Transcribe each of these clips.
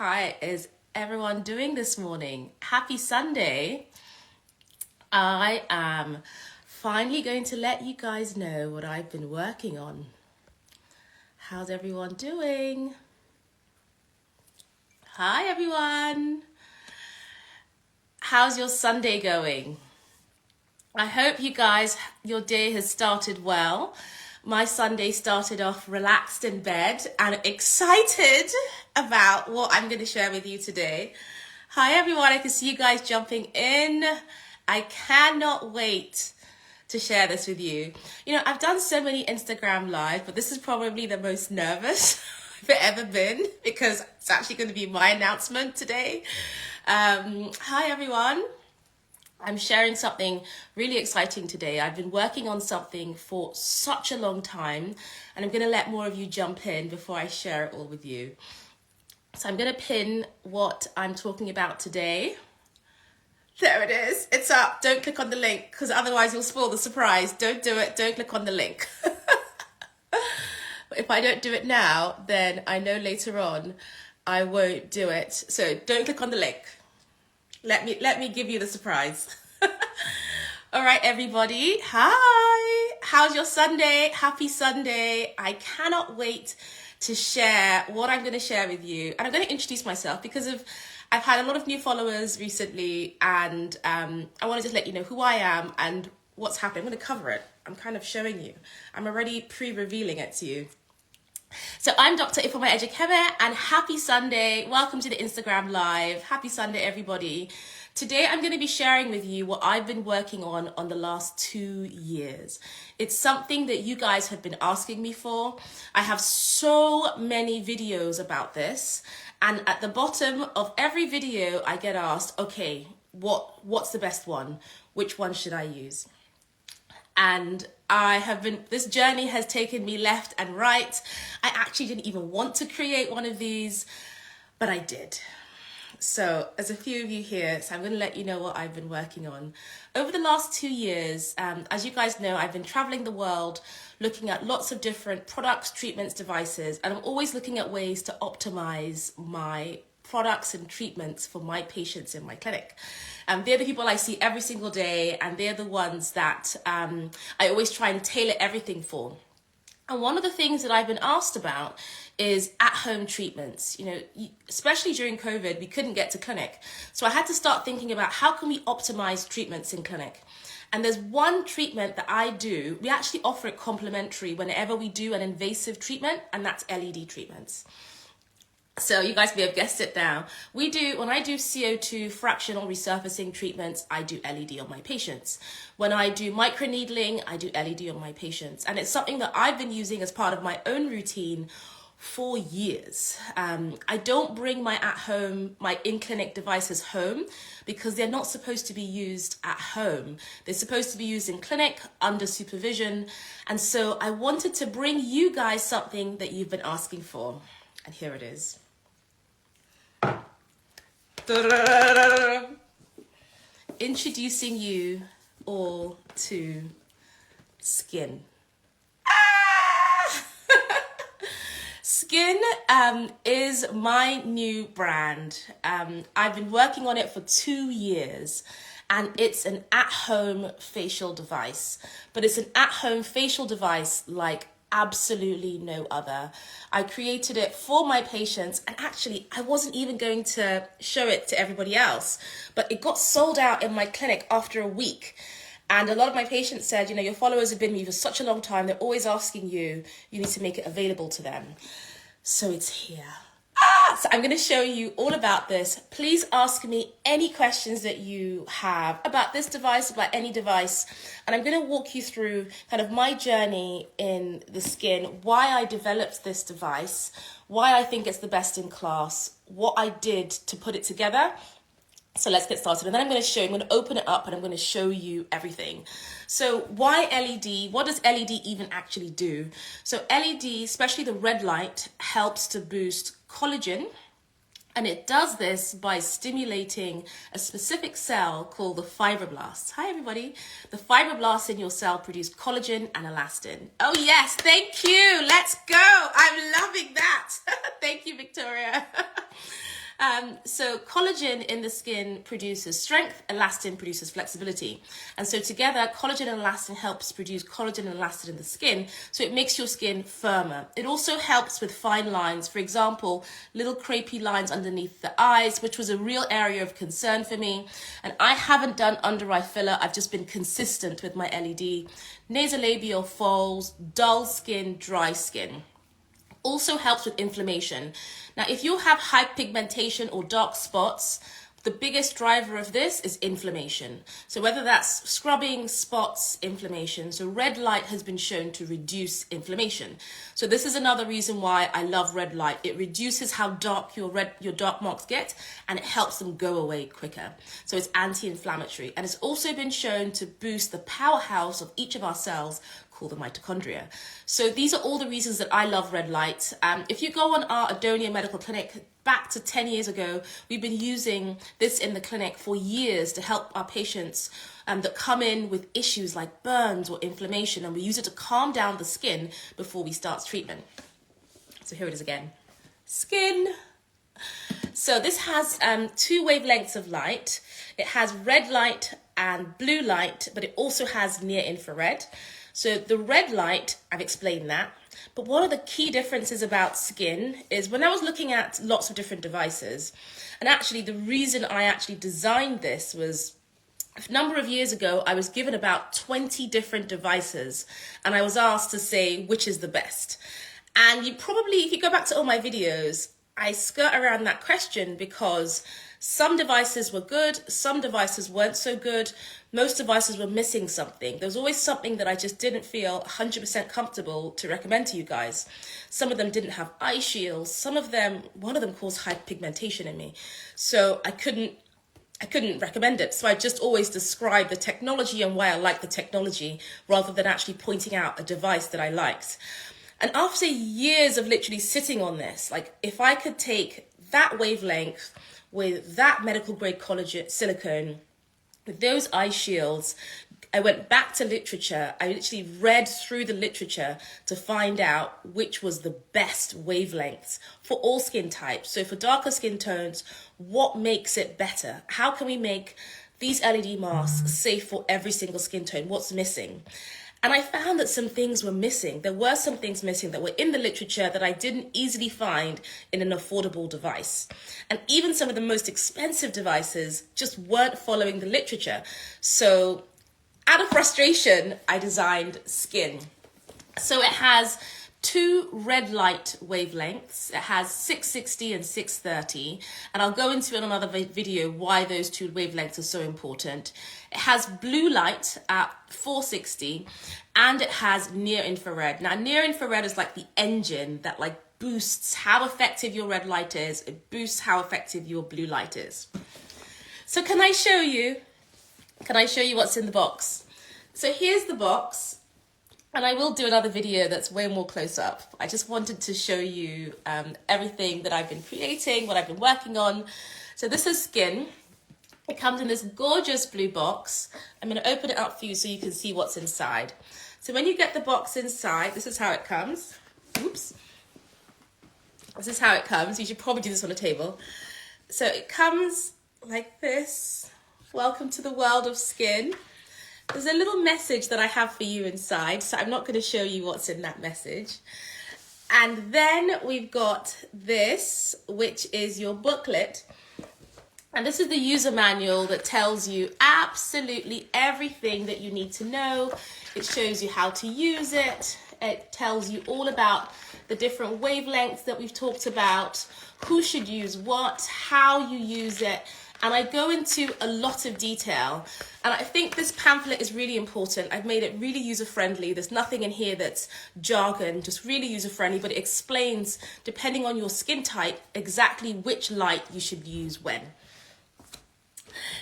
How is everyone doing this morning? Happy Sunday. I am finally going to let you guys know what I've been working on. How's everyone doing? Hi, everyone. How's your Sunday going? I hope you guys, your day has started well. My Sunday started off relaxed in bed and excited about what I'm going to share with you today. Hi everyone, I can see you guys jumping in. I cannot wait to share this with you. You know, I've done so many Instagram live, but this is probably the most nervous I've ever been because it's actually going to be my announcement today. Hi everyone. I'm sharing something really exciting today. I've been working on something for such a long time, and I'm going to let more of you jump in before I share it all with you. So I'm going to pin what I'm talking about today. There it is. It's up. Don't click on the link because otherwise you'll spoil the surprise. Don't do it. Don't click on the link. If I don't do it now, then I know later on I won't do it. So don't click on the link. Let me give you the surprise. All right, everybody. Hi. How's your Sunday? Happy Sunday. I cannot wait to share what I'm going to share with you. And I'm going to introduce myself because I've had a lot of new followers recently, and I want to just let you know who I am and what's happening. I'm going to cover it. I'm kind of showing you. I'm already pre-revealing it to you. So I'm Dr. Ifeoma Ejikeme, and happy Sunday. Welcome to the Instagram Live. Happy Sunday, everybody. Today I'm going to be sharing with you what I've been working on the last 2 years. It's something that you guys have been asking me for. I have so many videos about this, and at the bottom of every video I get asked, okay, what's the best one? Which one should I use? And this journey has taken me left and right. I actually didn't even want to create one of these, but I did. So there's a few of you here, so I'm going to let you know what I've been working on. Over the last 2 years, as you guys know, I've been traveling the world, looking at lots of different products, treatments, devices, and I'm always looking at ways to optimize my products and treatments for my patients in my clinic. They're the people I see every single day, and they're the ones that I always try and tailor everything for. And one of the things that I've been asked about is at-home treatments. You know, especially during COVID, we couldn't get to clinic. So I had to start thinking about how can we optimize treatments in clinic. And there's one treatment that I do. We actually offer it complimentary whenever we do an invasive treatment, and that's LED treatments. So you guys may have guessed it now. When I do CO2 fractional resurfacing treatments, I do LED on my patients. When I do microneedling, I do LED on my patients. And it's something that I've been using as part of my own routine for years. I don't bring my in-clinic devices home because they're not supposed to be used at home. They're supposed to be used in clinic under supervision. And so I wanted to bring you guys something that you've been asking for. And here it is. Introducing you all to ZKIN. ZKIN is my new brand. I've been working on it for 2 years, and it's an at-home facial device. But it's an at-home facial device like absolutely no other. I created it for my patients, and actually I wasn't even going to show it to everybody else, but it got sold out in my clinic after a week. And a lot of my patients said, you know, your followers have been with you for such a long time, they're always asking you need to make it available to them. So it's here. So I'm going to show you all about this. Please ask me any questions that you have about this device, about any device. And I'm going to walk you through kind of my journey in the ZKIN, why I developed this device, why I think it's the best in class, what I did to put it together. So let's get started. And then I'm going to open it up and I'm going to show you everything. So why LED? What does LED even actually do? So LED, especially the red light, helps to boost collagen. And it does this by stimulating a specific cell called the fibroblasts. Hi, everybody. The fibroblasts in your cell produce collagen and elastin. Oh, yes. Thank you. Let's go. I'm loving that. Thank you, Victoria. So collagen in the skin produces strength, elastin produces flexibility. And so together, collagen and elastin helps produce collagen and elastin in the skin, so it makes your skin firmer. It also helps with fine lines, for example, little crepey lines underneath the eyes, which was a real area of concern for me. And I haven't done under eye filler, I've just been consistent with my LED. Nasolabial folds, dull skin, dry skin. Also helps with inflammation. Now, if you have hyperpigmentation or dark spots, the biggest driver of this is inflammation. So whether that's scrubbing, spots, inflammation. So red light has been shown to reduce inflammation. So this is another reason why I love red light. It reduces how dark your dark marks get, and it helps them go away quicker. So it's anti-inflammatory. And it's also been shown to boost the powerhouse of each of our cells, called the mitochondria. So these are all the reasons that I love red light. If you go on our Adonia Medical Clinic, back to 10 years ago, we've been using this in the clinic for years to help our patients that come in with issues like burns or inflammation, and we use it to calm down the skin before we start treatment. So here it is again. Skin. So this has 2 wavelengths of light. It has red light and blue light, but it also has near infrared. So the red light, I've explained that. But one of the key differences about skin is when I was looking at lots of different devices, and actually the reason I actually designed this was a number of years ago, I was given about 20 different devices, and I was asked to say which is the best. And you probably, if you go back to all my videos, I skirt around that question because some devices were good, some devices weren't so good, most devices were missing something. There was always something that I just didn't feel 100% comfortable to recommend to you guys. Some of them didn't have eye shields, one of them caused hyperpigmentation in me. So I couldn't recommend it. So I just always describe the technology and why I like the technology rather than actually pointing out a device that I liked. And after years of literally sitting on this, like if I could take that wavelength with that medical grade collagen silicone, with those eye shields, I went back to literature. I literally read through the literature to find out which was the best wavelengths for all skin types. So for darker skin tones, what makes it better? How can we make these LED masks safe for every single skin tone? What's missing? And I found that some things were missing. There were some things missing that were in the literature that I didn't easily find in an affordable device. And even some of the most expensive devices just weren't following the literature. So out of frustration, I designed Skin. So it has 2 red light wavelengths. It has 660 and 630. And I'll go into in another video why those 2 wavelengths are so important. It has blue light at 460 and it has near infrared. Now near infrared is like the engine that like boosts how effective your red light is. It boosts how effective your blue light is. So can I show you what's in the box? So here's the box. And I will do another video that's way more close up. I just wanted to show you everything that I've been creating, what I've been working on. So this is Skin. It comes in this gorgeous blue box. I'm going to open it up for you so you can see what's inside. So when you get the box inside, this is how it comes. Oops. This is how it comes. You should probably do this on a table. So it comes like this. Welcome to the world of Skin. There's a little message that I have for you inside, so I'm not going to show you what's in that message. And then we've got this, which is your booklet. And this is the user manual that tells you absolutely everything that you need to know. It shows you how to use it. It tells you all about the different wavelengths that we've talked about, who should use what, how you use it. And I go into a lot of detail. And I think this pamphlet is really important. I've made it really user-friendly. There's nothing in here that's jargon, just really user-friendly, but it explains, depending on your skin type, exactly which light you should use when.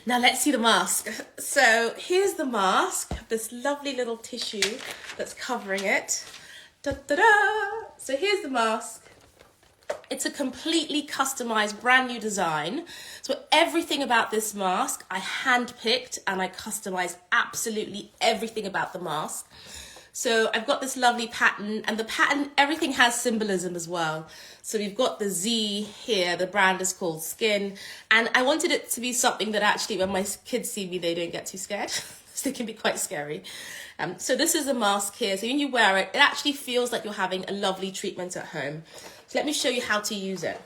Now let's see the mask. So here's the mask, this lovely little tissue that's covering it. Da-da-da! So here's the mask. It's a completely customized, brand new design. So everything about this mask, I handpicked and I customized absolutely everything about the mask. So I've got this lovely pattern, and the pattern, everything has symbolism as well. So we've got the Z here, the brand is called ZKIN, and I wanted it to be something that actually when my kids see me, they don't get too scared. They can be quite scary. So this is a mask here. So when you wear it, it actually feels like you're having a lovely treatment at home. So let me show you how to use it.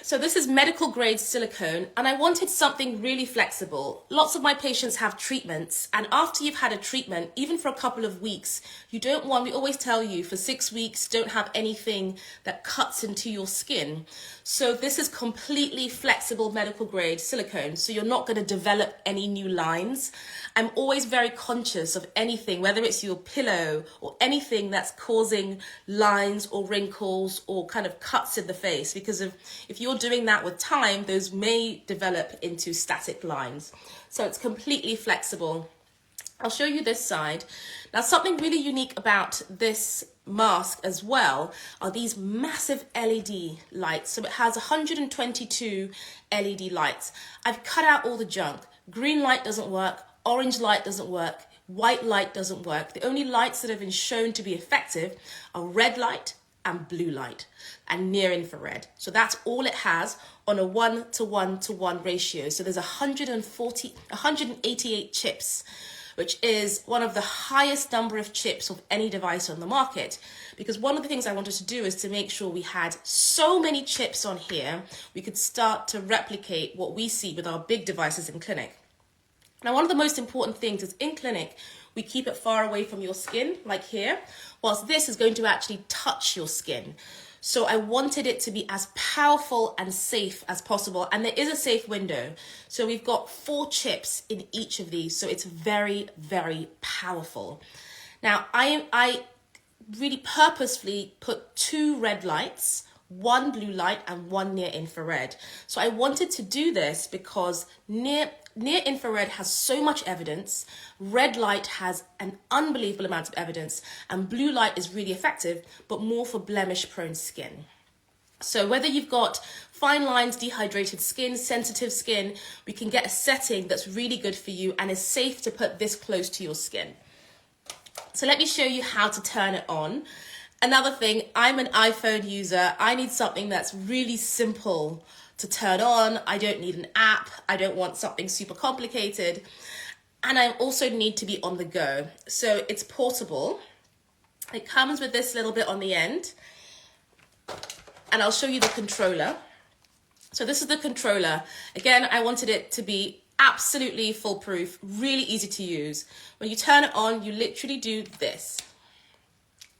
So this is medical grade silicone, and I wanted something really flexible. Lots of my patients have treatments, and after you've had a treatment, even for a couple of weeks, you don't want, we always tell you for 6 weeks, don't have anything that cuts into your skin. So this is completely flexible medical grade silicone, so you're not going to develop any new lines. I'm always very conscious of anything, whether it's your pillow or anything that's causing lines or wrinkles or kind of cuts in the face, because if you're doing that with time, those may develop into static lines. So it's completely flexible. I'll show you this side. Now, something really unique about this mask as well are these massive LED lights. So it has 122 LED lights. I've cut out all the junk. Green light doesn't work. Orange light doesn't work. White light doesn't work. The only lights that have been shown to be effective are red light and blue light and near infrared. So that's all it has on a 1:1:1 ratio. So there's 188 chips, which is one of the highest number of chips of any device on the market. Because one of the things I wanted to do is to make sure we had so many chips on here, we could start to replicate what we see with our big devices in clinic. Now, one of the most important things is in clinic, we keep it far away from your skin, like here, whilst this is going to actually touch your skin. So I wanted it to be as powerful and safe as possible. And there is a safe window. So we've got 4 chips in each of these. So it's very, very powerful. Now, I really purposefully put 2 red lights, 1 blue light and 1 near infrared. So I wanted to do this because near infrared has so much evidence, red light has an unbelievable amount of evidence, and blue light is really effective, but more for blemish prone skin. So whether you've got fine lines, dehydrated skin, sensitive skin, we can get a setting that's really good for you and is safe to put this close to your skin. So let me show you how to turn it on. Another thing, I'm an iPhone user. I need something that's really simple to turn on. I don't need an app. I don't want something super complicated. And I also need to be on the go. So it's portable. It comes with this little bit on the end. And I'll show you the controller. So this is the controller. Again, I wanted it to be absolutely foolproof, really easy to use. When you turn it on, you literally do this.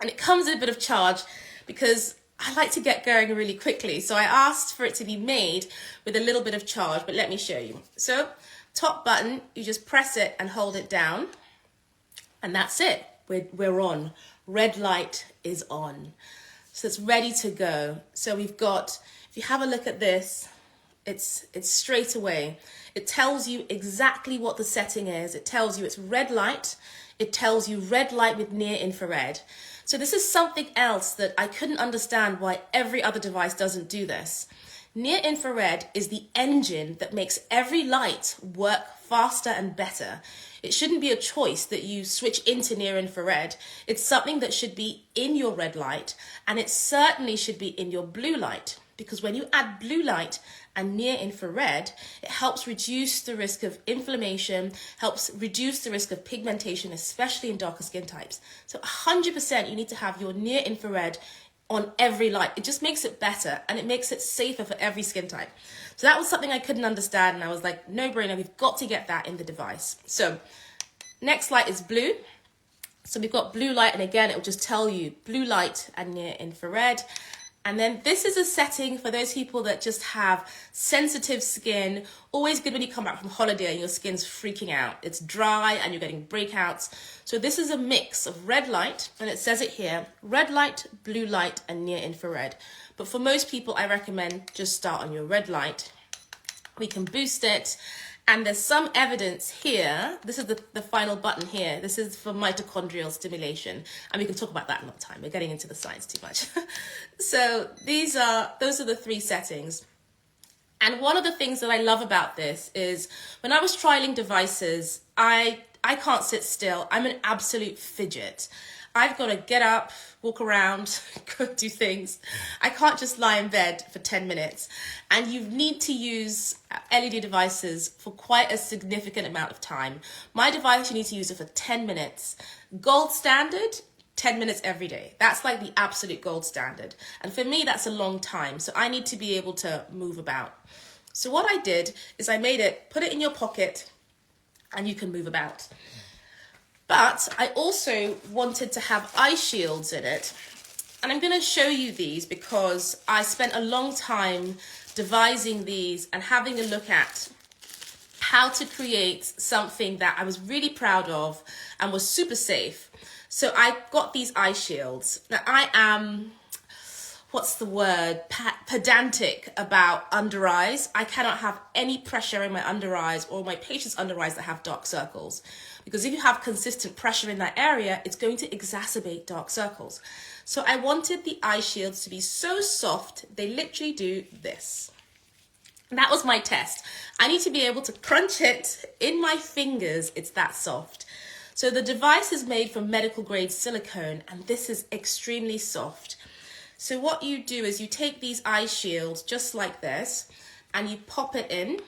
And it comes in a bit of charge because I like to get going really quickly. So I asked for it to be made with a little bit of charge, but let me show you. So top button, you just press it and hold it down. And that's it. We're on. Red light is on. So it's ready to go. So we've got, if you have a look at this, it's straight away. It tells you exactly what the setting is. It tells you it's red light. It tells you red light with near infrared. So this is something else that I couldn't understand why every other device doesn't do this. Near infrared is the engine that makes every light work faster and better. It shouldn't be a choice that you switch into near infrared. It's something that should be in your red light, and it certainly should be in your blue light, because when you add blue light and near infrared, it helps reduce the risk of inflammation, helps reduce the risk of pigmentation, especially in darker skin types. So 100% you need to have your near infrared on every light. It just makes it better, and it makes it safer for every skin type. So that was something I couldn't understand, and I was like, no brainer, we've got to get that in the device. So next light is blue. So we've got blue light, and again, it will just tell you blue light and near infrared. And then this is a setting for those people that just have sensitive skin. Always good when you come back from holiday and your skin's freaking out. It's dry and you're getting breakouts. So this is a mix of red light, and it says it here, red light, blue light, and near infrared. But for most people, I recommend just start on your red light. We can boost it. And there's some evidence here. This is the final button here. This is for mitochondrial stimulation. And we can talk about that another time. We're getting into the science too much. So those are the 3 settings. And one of the things that I love about this is when I was trialing devices, I I can't sit still. I'm an absolute fidget. I've got to get up, walk around, go do things. I can't just lie in bed for 10 minutes. And you need to use LED devices for quite a significant amount of time. My device, you need to use it for 10 minutes. Gold standard, 10 minutes every day. That's like the absolute gold standard. And for me, that's a long time. So I need to be able to move about. So what I did is I made it, put it in your pocket, and you can move about. But I also wanted to have eye shields in it. And I'm going to show you these because I spent a long time devising these and having a look at how to create something that I was really proud of and was super safe. So I got these eye shields. Now I am, what's the word, pedantic about under eyes. I cannot have any pressure in my under eyes or my patients' under eyes that have dark circles. Because if you have consistent pressure in that area, it's going to exacerbate dark circles. So I wanted the eye shields to be so soft, they literally do this. And that was my test. I need to be able to crunch it in my fingers, it's that soft. So the device is made from medical grade silicone, and this is extremely soft. So what you do is you take these eye shields just like this, and you pop it in,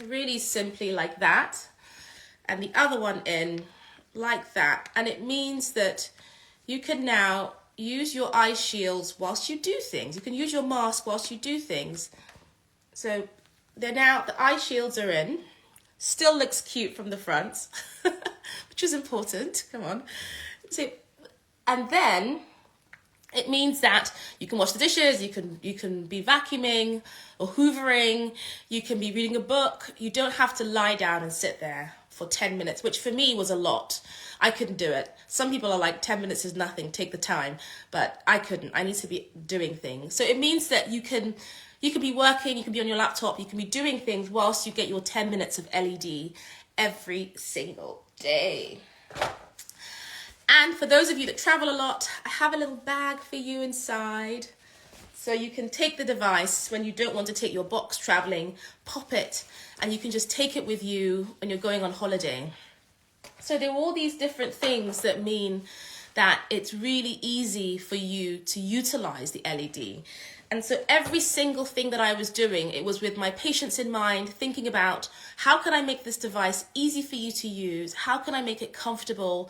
really simply like that. And the other one in like that. And it means that you can now use your eye shields whilst you do things. You can use your mask whilst you do things. So they're now, the eye shields are in. Still looks cute from the front, which is important. Come on. So, and then it means that you can wash the dishes, you can be vacuuming or hoovering, you can be reading a book. You don't have to lie down and sit there for 10 minutes, which for me was a lot. I couldn't do it. Some people are like, 10 minutes is nothing, take the time. But I couldn't. I need to be doing things. So it means that you can be working, you can be on your laptop, you can be doing things whilst you get your 10 minutes of LED every single day. And for those of you that travel a lot, I have a little bag for you inside. So you can take the device when you don't want to take your box traveling, pop it, and you can just take it with you when you're going on holiday. So there are all these different things that mean that it's really easy for you to utilize the LED. And so every single thing that I was doing, it was with my patients in mind, thinking about how can I make this device easy for you to use? How can I make it comfortable?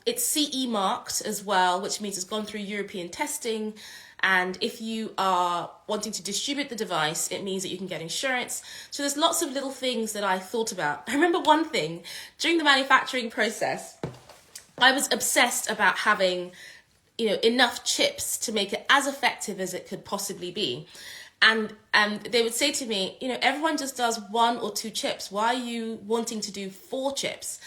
It's CE marked as well, which means it's gone through European testing. And if you are wanting to distribute the device, it means that you can get insurance. So there's lots of little things that I thought about. I remember one thing, during the manufacturing process, I was obsessed about having enough chips to make it as effective as it could possibly be. And they would say to me, everyone just does 1 or 2 chips. Why are you wanting to do 4 chips?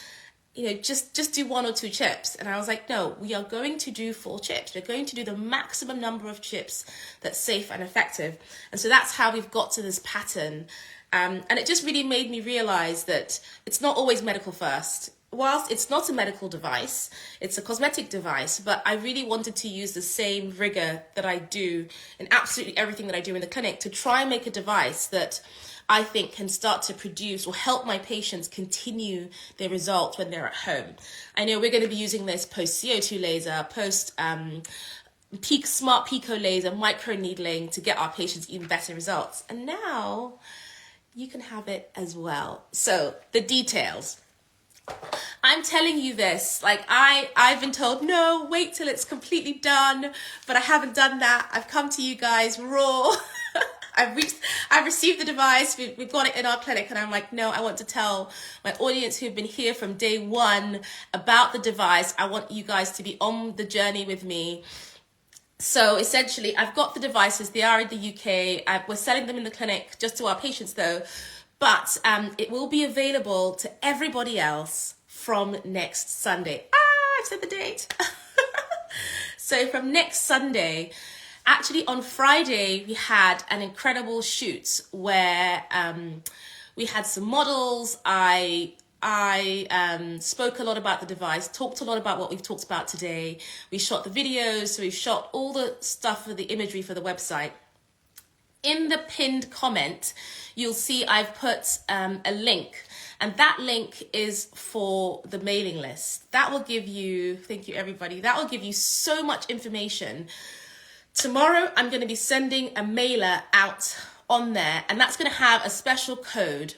Just do 1 or 2 chips. And I was like, no, we are going to do 4 chips. We're going to do the maximum number of chips that's safe and effective. And so that's how we've got to this pattern. And it just really made me realize that it's not always medical first. Whilst it's not a medical device, it's a cosmetic device, but I really wanted to use the same rigor that I do in absolutely everything that I do in the clinic to try and make a device that I think can start to produce or help my patients continue their results when they're at home. I know we're going to be using this post CO2 laser, post smart pico laser, micro needling to get our patients even better results. And now you can have it as well. So the details. I'm telling you this, like I've been told, no, wait till it's completely done, but I haven't done that. I've come to you guys raw. I've received the device, we've got it in our clinic, and I'm like, no, I want to tell my audience who've been here from day one about the device. I want you guys to be on the journey with me. So essentially, I've got the devices, they are in the UK, we're selling them in the clinic just to our patients though. But it will be available to everybody else from next Sunday. I've said the date. So from next Sunday, actually on Friday, we had an incredible shoot where we had some models. I spoke a lot about the device, talked a lot about what we've talked about today. We shot the videos, so we've shot all the stuff for the imagery for the website. In the pinned comment, you'll see I've put a link, And that link is for the mailing list. That will give you, thank you everybody, that will give you so much information. Tomorrow, I'm going to be sending a mailer out on there, and that's going to have a special code.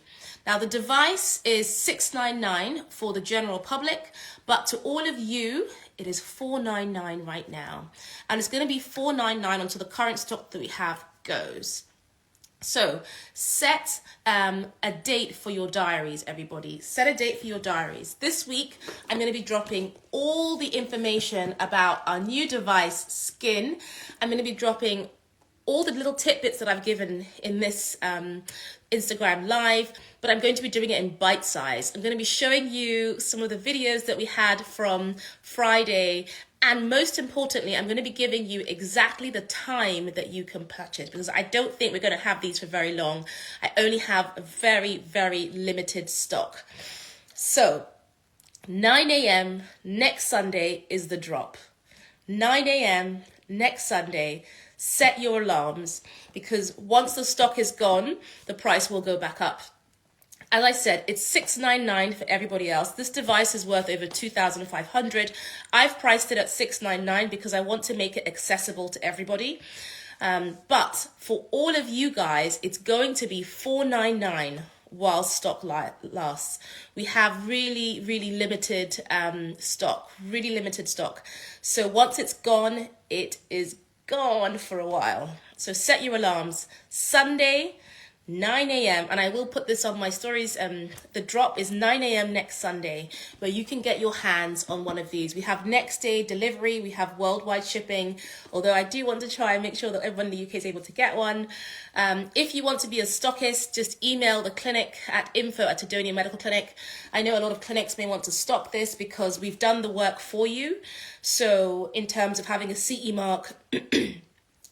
Now, the device is $699 for the general public, but to all of you, it is $499 right now. And it's going to be $499 until the current stock that we have goes. So set a date for your diaries, everybody. Set a date for your diaries. This week, I'm going to be dropping all the information about our new device, ZKIN. I'm going to be dropping all the little tidbits that I've given in this Instagram live, but I'm going to be doing it in bite size. I'm going to be showing you some of the videos that we had from Friday. And most importantly, I'm going to be giving you exactly the time that you can purchase, because I don't think we're going to have these for very long. I only have a very, very limited stock. So 9 a.m. next Sunday is the drop. 9 a.m. next Sunday. Set your alarms, because once the stock is gone, the price will go back up. As I said, it's $699 for everybody else. This device is worth over $2,500. I've priced it at $699 because I want to make it accessible to everybody. But for all of you guys, it's going to be $499 while stock lasts. We have really, really limited stock, really limited stock. So once it's gone, it is gone for a while. So set your alarms. Sunday, 9 a.m. and I will put this on my stories. The drop is 9 a.m. next Sunday, where you can get your hands on one of these. We have next day delivery, we have worldwide shipping, although I do want to try and make sure that everyone in the UK is able to get one. If you want to be a stockist, just email the clinic at info@Adonia Medical Clinic. I know a lot of clinics may want to stock this because we've done the work for you. So in terms of having a CE mark,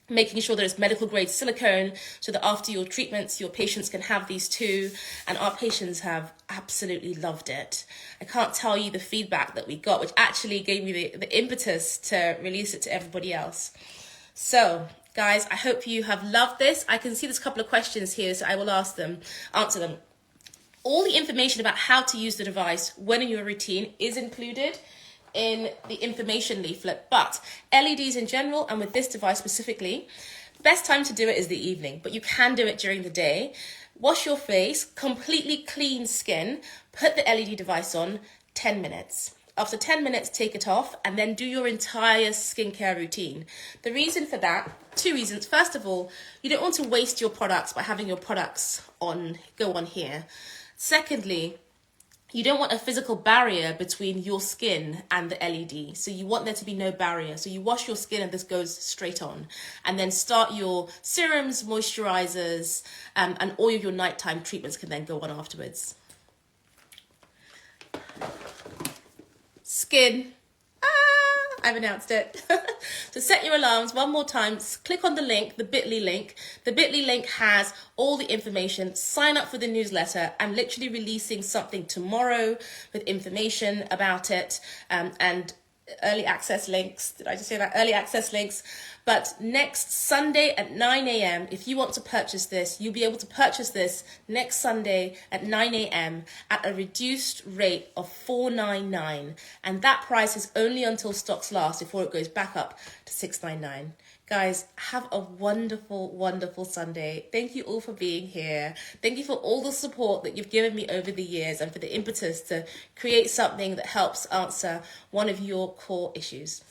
making sure that it's medical grade silicone so that after your treatments, your patients can have these too. And our patients have absolutely loved it. I can't tell you the feedback that we got, which actually gave me the impetus to release it to everybody else. So guys, I hope you have loved this. I can see there's a couple of questions here, so I will answer them. All the information about how to use the device when in your routine is included in the information leaflet, but LEDs in general, and with this device specifically, best time to do it is the evening, but you can do it during the day. Wash your face, completely clean skin, put the LED device on, 10 minutes. After 10 minutes, take it off, and then do your entire skincare routine. The reason for that, 2 reasons. First of all, you don't want to waste your products by having your products go on here. Secondly, you don't want a physical barrier between your skin and the LED. So you want there to be no barrier. So you wash your skin and this goes straight on. And then start your serums, moisturizers, and all of your nighttime treatments can then go on afterwards. ZKIN. I've announced it. So set your alarms one more time. Click on the link, the bit.ly link. The bit.ly link has all the information. Sign up for the newsletter. I'm literally releasing something tomorrow with information about it, and early access links. Did I just say that? Early access links. But next Sunday at 9 a.m., if you want to purchase this, you'll be able to purchase this next Sunday at 9 a.m. at a reduced rate of $499. And that price is only until stocks last before it goes back up to $699. Guys, have a wonderful, wonderful Sunday. Thank you all for being here. Thank you for all the support that you've given me over the years and for the impetus to create something that helps answer one of your core issues.